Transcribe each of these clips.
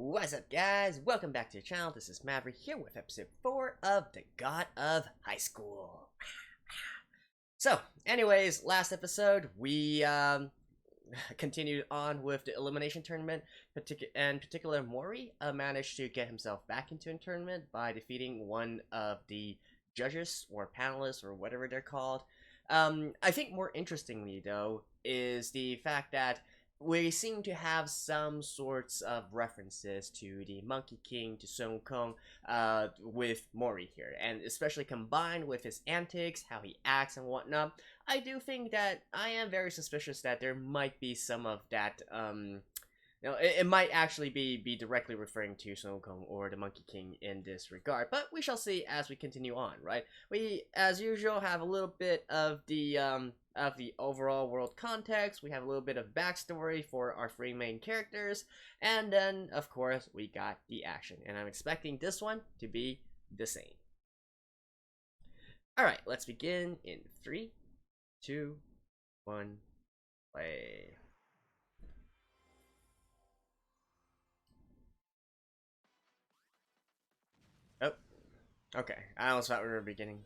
What's up, guys? Welcome back to the channel. This is Maverick here with episode 4 of The God of High School. So, anyways, last episode we continued on with the elimination tournament. In particular, Mori managed to get himself back into a tournament by defeating one of the judges or panelists or whatever they're called. I think more interestingly, though, is the fact that we seem to have some sorts of references to the Monkey King, to Sun Kong, with Mori here, and especially combined with his antics, how he acts and whatnot. I do think that I am very suspicious that there might be some of that, it might actually be directly referring to Sun Kong or the Monkey King in this regard, but we shall see as we continue on, right? We, as usual, have a little bit of the overall world context. We have a little bit of backstory for our three main characters, and then, of course, we got the action, and I'm expecting this one to be the same. Alright, let's begin in 3, 2, 1, play. Oh, okay. I almost thought we were beginning.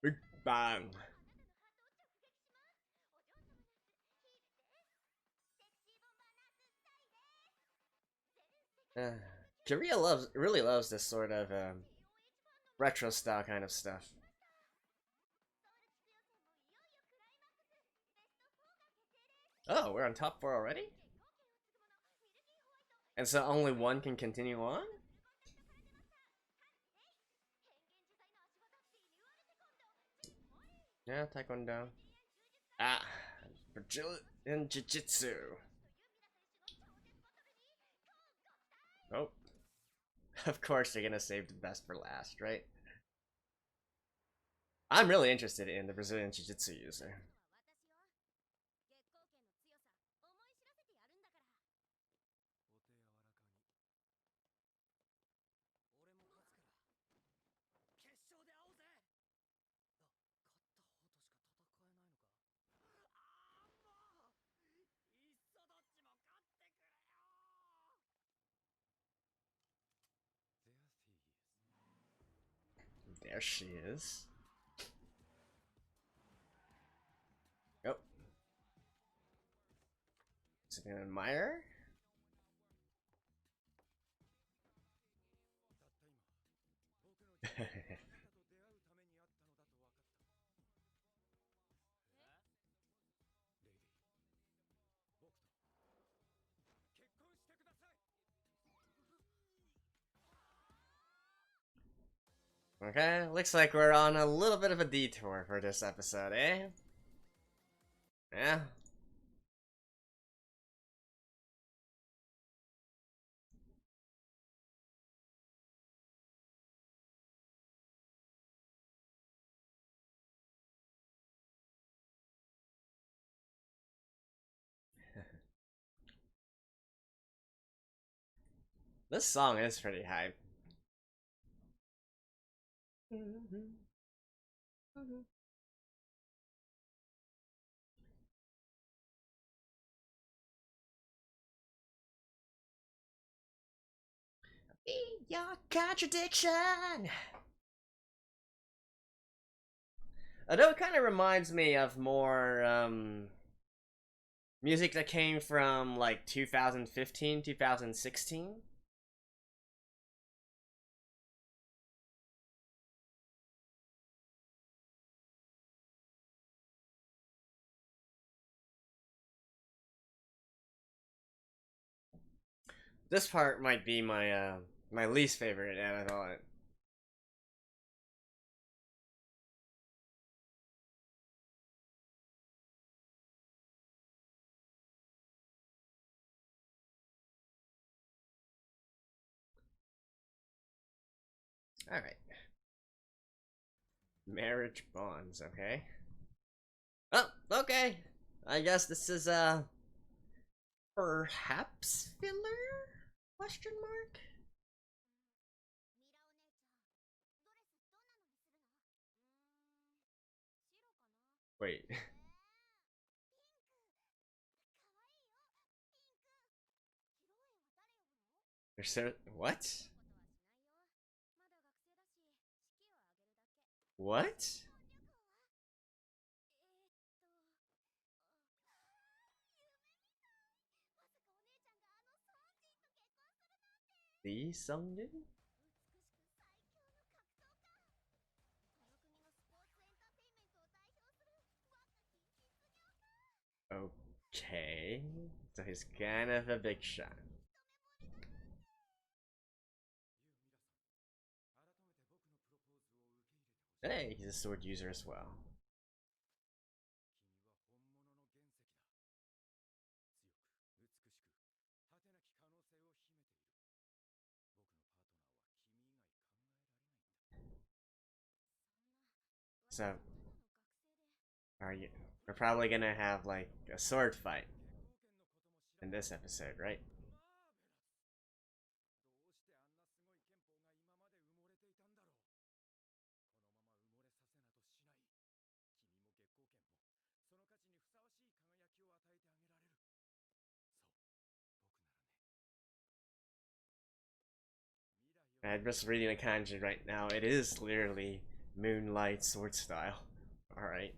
Big bang. Korea really loves this sort of retro style kind of stuff. Oh, we're on top 4 already? And so only one can continue on? Yeah, Taekwondo. Ah, and Jiu-Jitsu. Oh. Of course they're gonna save the best for last, right? I'm really interested in the Brazilian Jiu-Jitsu user. There she is. Oh. Is it gonna admire? Okay, looks like we're on a little bit of a detour for this episode, eh? Yeah. This song is pretty hype. Be your contradiction. Although it kind of reminds me of more music that came from like 2015, 2016. This part might be my my least favorite out of all it. Alright. Marriage bonds, okay. Oh, okay. I guess this is perhaps filler? Question mark? Wait. There's so what? What? The Sungin? Okay, so he's kind of a big shot. Hey, he's a sword user as well. So, we're probably gonna have like a sword fight in this episode, right? I'm just reading the kanji right now. It is literally Moonlight sword style. Alright.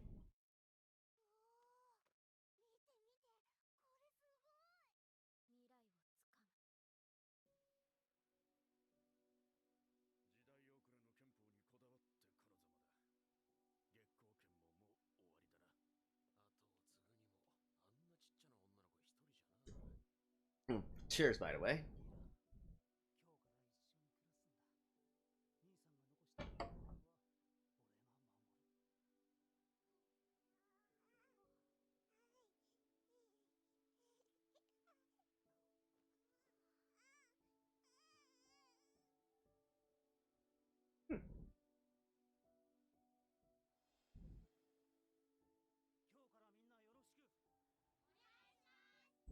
Cheers, by the way.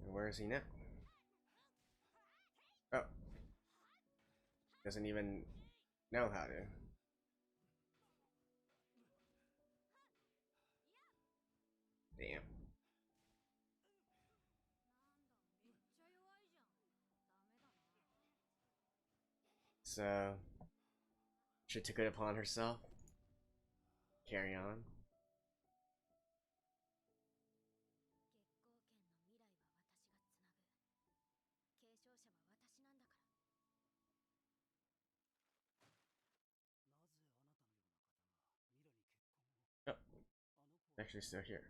Where is he now? Oh. Doesn't even know how to. Damn. So, she took it upon herself. Carry on. Oh, actually still here.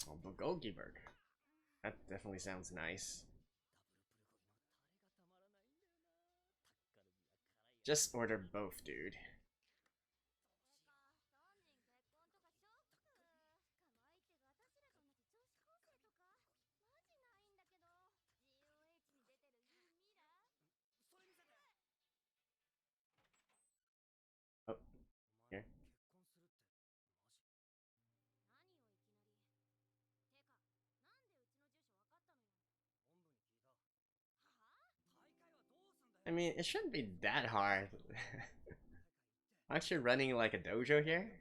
Oh, bulgogi burger. That definitely sounds nice. Just order both, dude. Oh, here. I mean, it shouldn't be that hard. Aren't you running like a dojo here?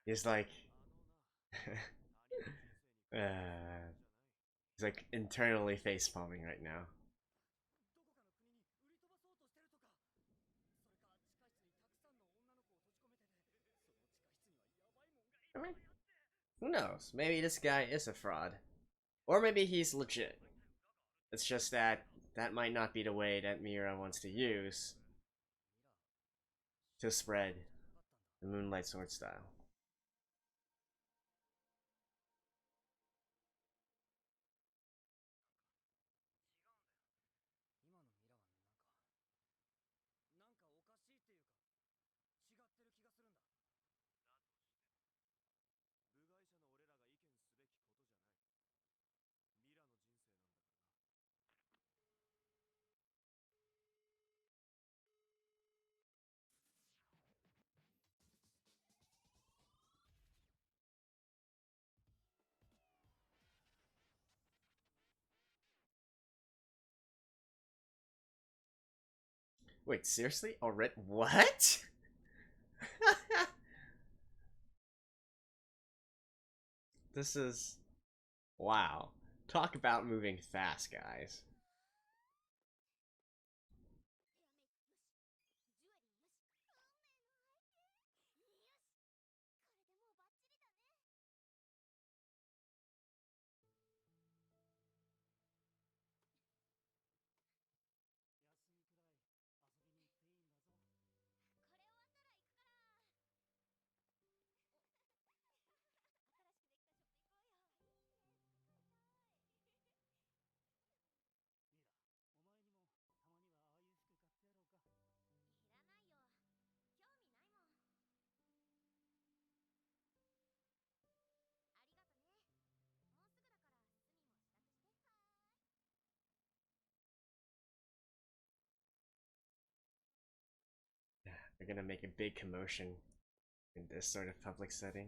He's like, uh, he's like internally face palming right now. I mean, who knows? Maybe this guy is a fraud, or maybe he's legit. It's just that that might not be the way that Mira wants to use to spread the Moonlight Sword style. Wait, seriously? Already? What? This is... Wow. Talk about moving fast, guys. They're gonna make a big commotion in this sort of public setting.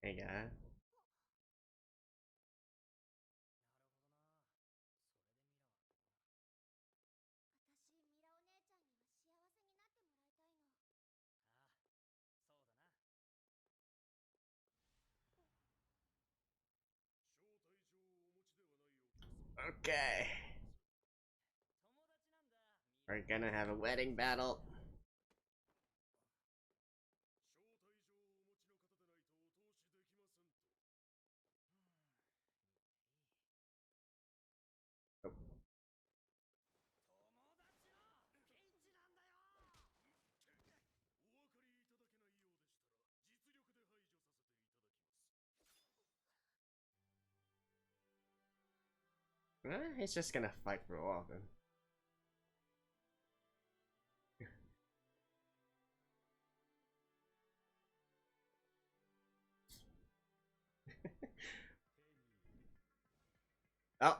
Hey, guy. Okay. We're gonna have a wedding battle. Oh. He's just gonna fight for all of them. Oh,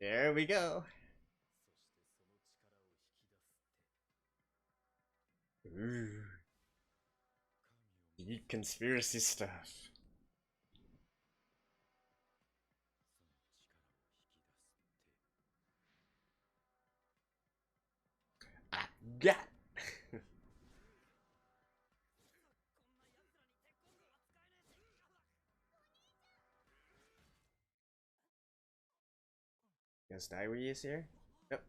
there we go. Ooh. Deep conspiracy stuff. I got. This diary is here? Yep.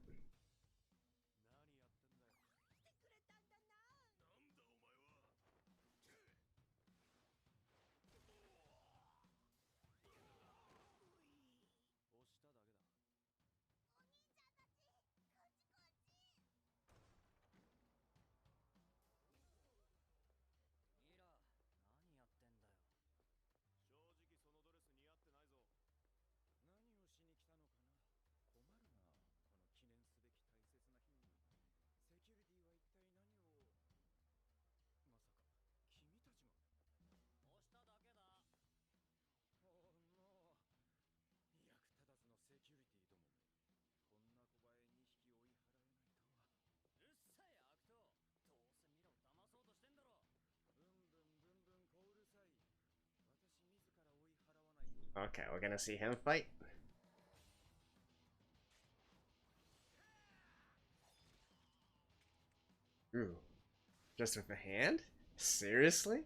Okay, we're gonna see him fight. Ooh. Just with a hand? Seriously?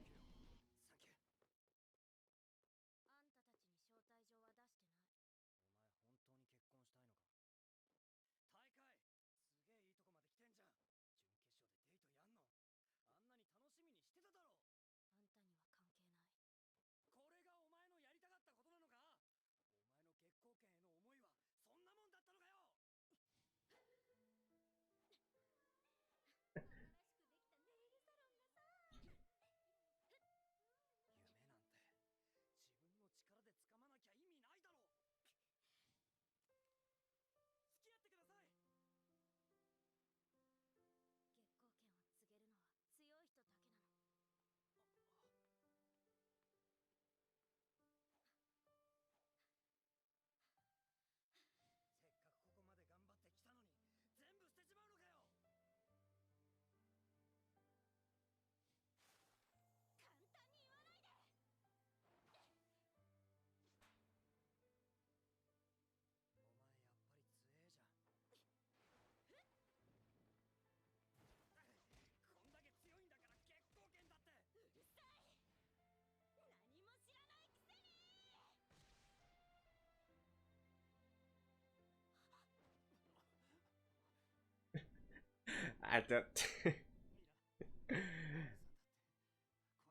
I don't.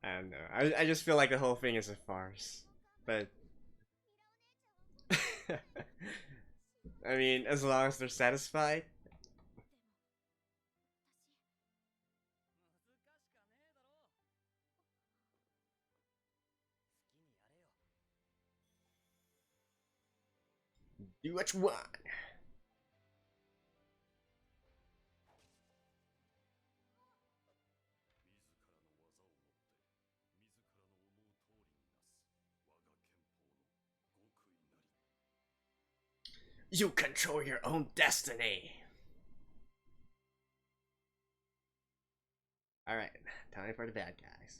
I don't know. I just feel like the whole thing is a farce. But I mean, as long as they're satisfied. Do what you want. You control your own destiny. Alright, time for the bad guys.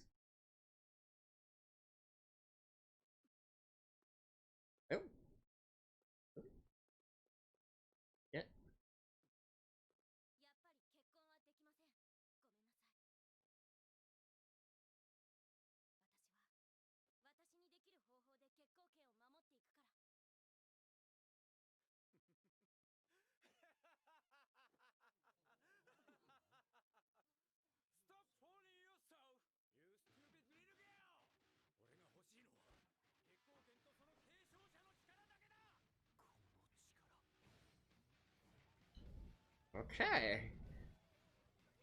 Oh. Yeah. Okay.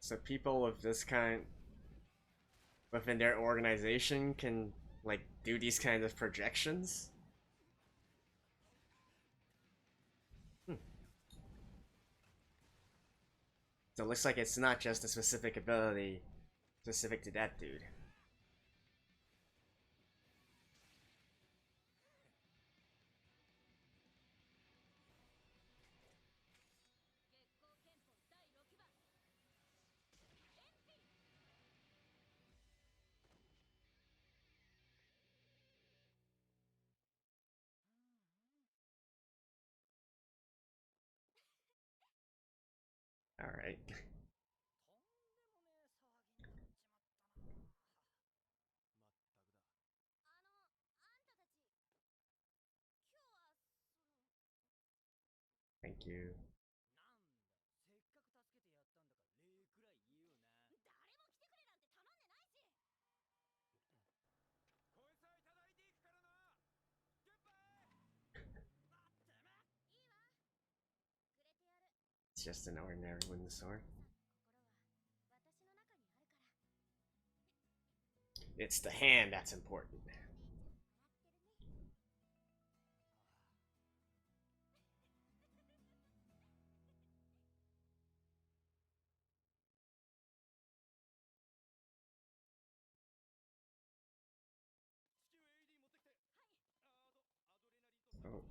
So people with this kind within their organization can like do these kinds of projections. So it looks like it's not just a specific ability specific to that dude. Alright. Thank you. It's just an ordinary wooden sword. It's the hand that's important. Oh.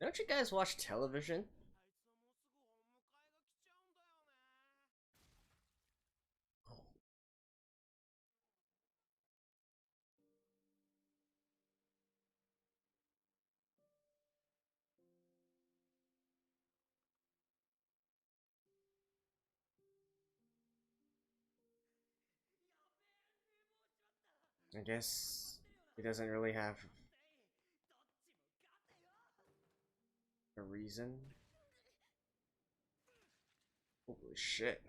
Don't you guys watch television? I guess he doesn't really have a reason. Holy shit.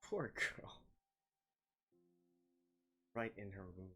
Poor girl. Right in her room.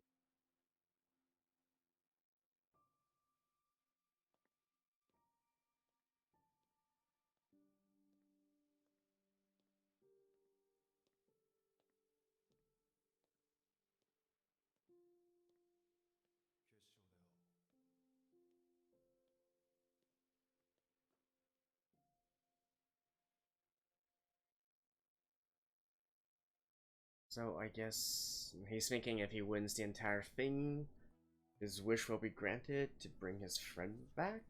So I guess he's thinking if he wins the entire thing, his wish will be granted to bring his friend back?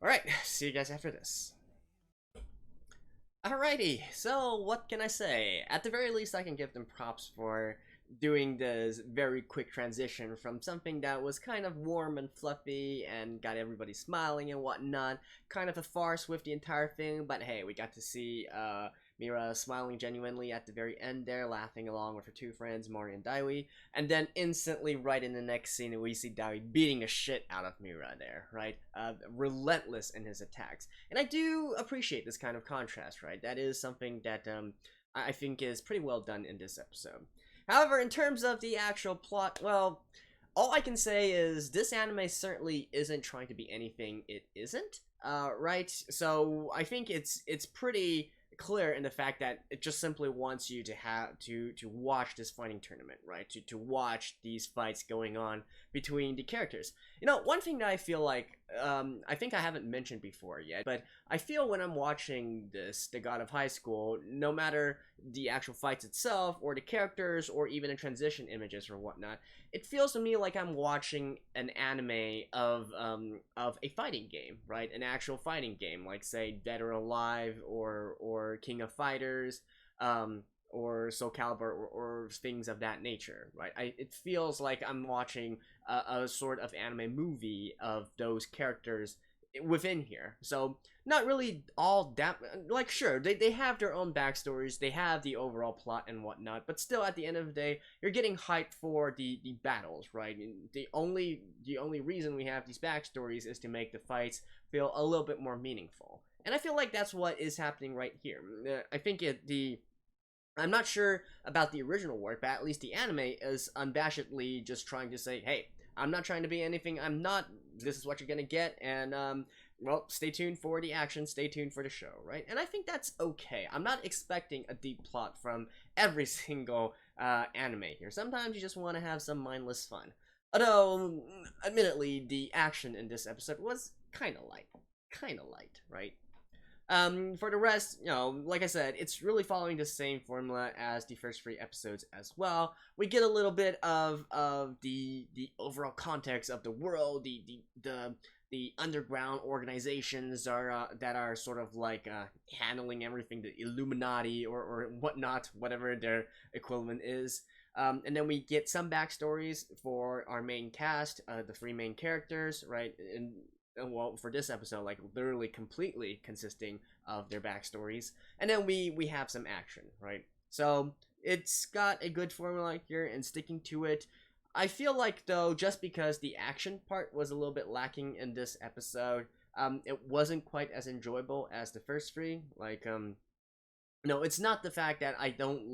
Alright, see you guys after this. Alrighty, so what can I say? At the very least, I can give them props for doing this very quick transition from something that was kind of warm and fluffy and got everybody smiling and whatnot, kind of a farce with the entire thing, but hey, we got to see Mira smiling genuinely at the very end there, laughing along with her two friends, Mori and Daiwi, and then instantly right in the next scene we see Daiwi beating the shit out of Mira there, right? Relentless in his attacks. And I do appreciate this kind of contrast, right? That is something that I think is pretty well done in this episode. However, in terms of the actual plot, well, all I can say is this anime certainly isn't trying to be anything it isn't, right? So I think it's pretty clear in the fact that it just simply wants you to have to watch this fighting tournament, right? To watch these fights going on between the characters. You know, one thing that I feel like I think I haven't mentioned before yet, but I feel when I'm watching this, The God of High School, no matter the actual fights itself or the characters or even the transition images or whatnot, it feels to me like I'm watching an anime of a fighting game, right? An actual fighting game, like say Dead or Alive or King of Fighters, or Soul Calibur or things of that nature, right? It feels like I'm watching a sort of anime movie of those characters within here. So not really all that, like sure, they have their own backstories, they have the overall plot and whatnot, but still at the end of the day, you're getting hyped for the battles, right? And the only reason we have these backstories is to make the fights feel a little bit more meaningful. And I feel like that's what is happening right here. I think I'm not sure about the original work, but at least the anime is unabashedly just trying to say, hey, I'm not trying to be anything I'm not. This is what you're gonna get, and well, stay tuned for the action, stay tuned for the show, right? And I think that's okay. I'm not expecting a deep plot from every single anime here. Sometimes you just want to have some mindless fun. Although, admittedly, the action in this episode was kind of light, right? For the rest, like I said, it's really following the same formula as the first 3 episodes as well. We get a little bit of the overall context of the world, the underground organizations that are sort of like handling everything, the Illuminati or whatnot, whatever their equivalent is. And then we get some backstories for our main cast, the 3 main characters, right? And well, for this episode, like literally completely consisting of their backstories, and then we have some action, right? So it's got a good formula here, and sticking to it. I feel like, though, just because the action part was a little bit lacking in this episode, it wasn't quite as enjoyable as the first 3. Like, no, it's not the fact that I don't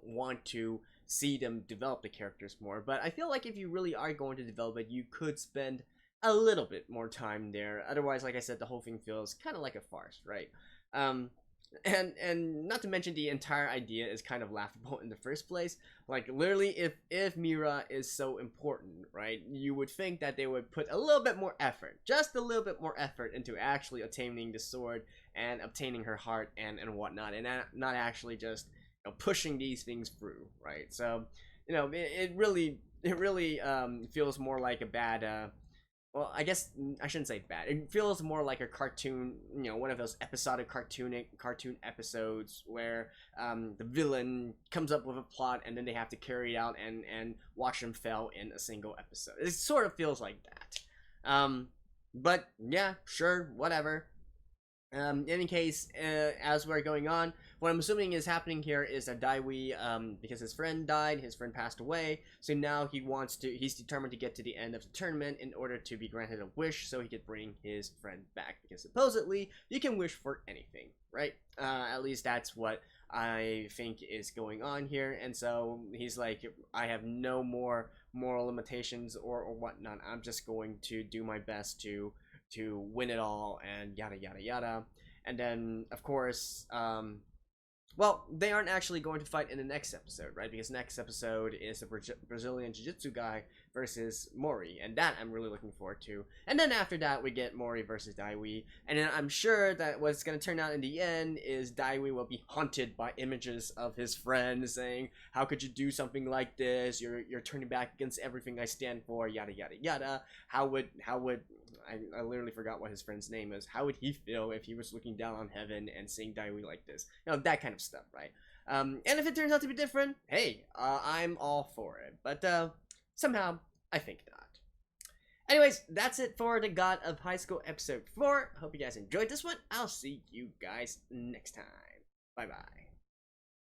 want to see them develop the characters more, but I feel like if you really are going to develop it, you could spend a little bit more time there. Otherwise, like I said, the whole thing feels kind of like a farce, right? And not to mention the entire idea is kind of laughable in the first place. Like, literally, if Mira is so important, right, you would think that they would put a little bit more effort, just a little bit more effort, into actually obtaining the sword and obtaining her heart and whatnot, and not actually just pushing these things through, right? So it really feels more like a bad well, I guess I shouldn't say bad. It feels more like a cartoon, one of those episodic cartoon episodes where the villain comes up with a plot and then they have to carry it out and watch them fail in a single episode. It sort of feels like that. But yeah, sure, whatever. In any case, as we're going on, what I'm assuming is happening here is that Daiwi, because his friend died, his friend passed away, so now he's determined to get to the end of the tournament in order to be granted a wish so he could bring his friend back, because supposedly you can wish for anything, right? At least that's what I think is going on here, and so he's like, I have no more moral limitations or whatnot, I'm just going to do my best to win it all, and yada yada yada. And then, of course, well, they aren't actually going to fight in the next episode, right? Because next episode is the Brazilian Jiu-Jitsu guy versus Mori, and that I'm really looking forward to. And then after that, we get Mori versus Daiwi, and then I'm sure that what's going to turn out in the end is Daiwi will be haunted by images of his friend saying, how could you do something like this? You're turning back against everything I stand for, yada yada yada. How would I literally forgot what his friend's name is. How would he feel if he was looking down on heaven and seeing Daiwi like this? That kind of stuff, right? And if it turns out to be different, hey, I'm all for it. But somehow, I think not. Anyways, that's it for the God of High School episode 4. Hope you guys enjoyed this one. I'll see you guys next time. Bye-bye.